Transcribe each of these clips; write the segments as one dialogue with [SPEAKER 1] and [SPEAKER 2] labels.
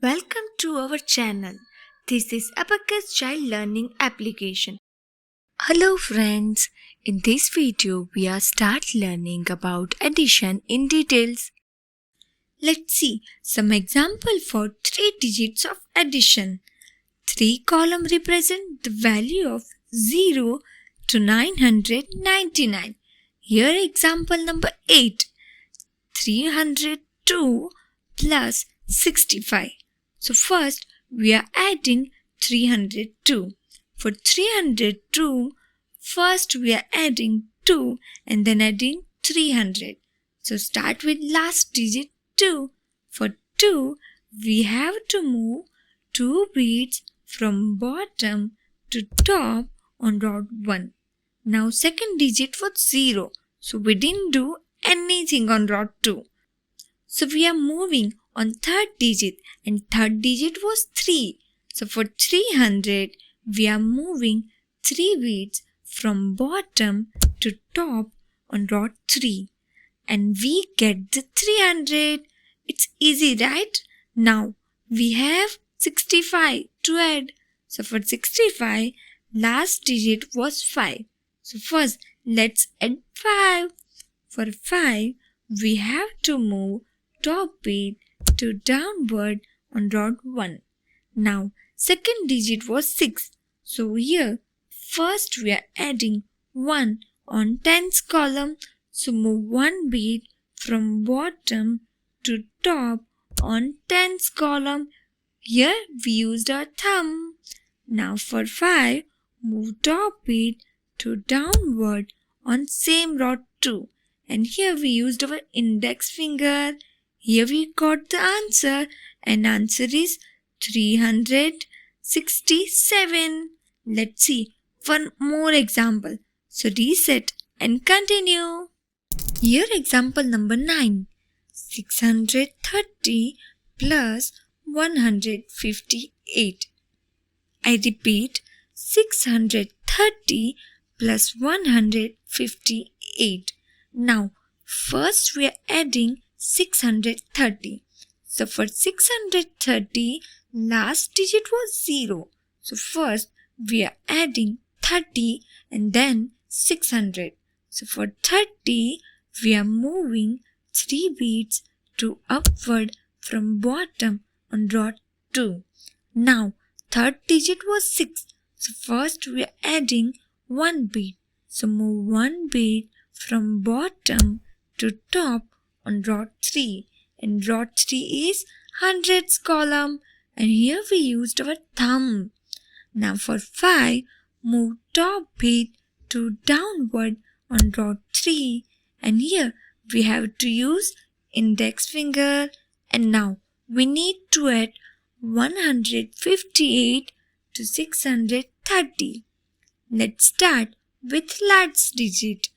[SPEAKER 1] Welcome to our channel. This is Abacus Child Learning Application. Hello friends, in this video we are start learning about addition in details. Let's see some example for 3 digits of addition. 3 columns represent the value of 0 to 999. Here example number 8. 302 plus 65. So first we are adding 302. For 302, first we are adding 2 and then adding 300. So start with last digit 2. For 2, we have to move 2 beats from bottom to top on rod 1. Now second digit was 0. So we didn't do anything on rod 2. So we are moving on third digit and third digit was 3. So for 300, we are moving 3 beats from bottom to top on rod 3. And we get the 300. It's easy, right? Now we have 65 to add. So for 65, last digit was 5. So first, let's add 5. For 5, we have to move top beat to downward on rod 1. Now, second digit was 6. So here, first we are adding 1 on tens column. So move 1 beat from bottom to top on tens column. Here we used our thumb. Now for 5, move top beat to downward on same rod 2. And here we used our index finger. Here we got the answer, and answer is 367. Let's see one more example. So reset and continue. Here example number 9. 630 plus 158. I repeat, 630 plus 158. Now, first we are adding 630. So for 630, last digit was 0. So first we are adding 30 and then 600. So for 30, we are moving 3 beats to upward from bottom on rod 2. Now third digit was 6. So first we are adding 1 beat. So move 1 beat from bottom to top on rod 3, and rod 3 is hundreds column, and here we used our thumb. Now for 5, move top beat to downward on rod 3, and here we have to use index finger, and now we need to add 158 to 630. Let's start with last digit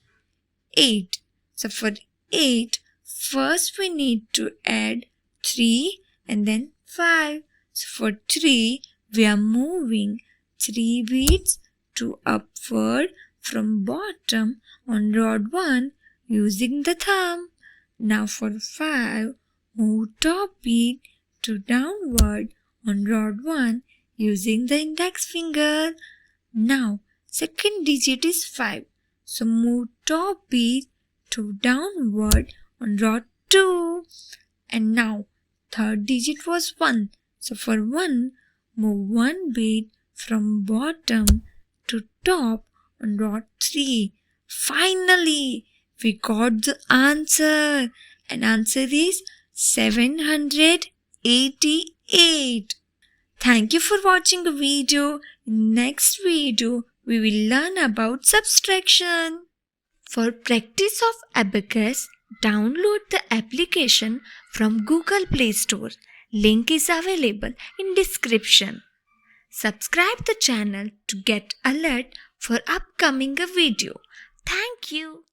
[SPEAKER 1] 8. So for 8, first we need to add 3 and then 5. So for 3, we are moving 3 beats to upward from bottom on rod 1 using the thumb. Now for 5, move top beat to downward on rod 1 using the index finger. Now second digit is 5. So move top beat to downward on rod 2. And now third digit was 1. So for 1, move 1 beat from bottom to top on rod 3. Finally, we got the answer. And answer is 788. Thank you for watching the video. In next video, we will learn about subtraction. For practice of abacus, download the application from Google Play Store. Link is available in description. Subscribe the channel to get alert for upcoming video. Thank you.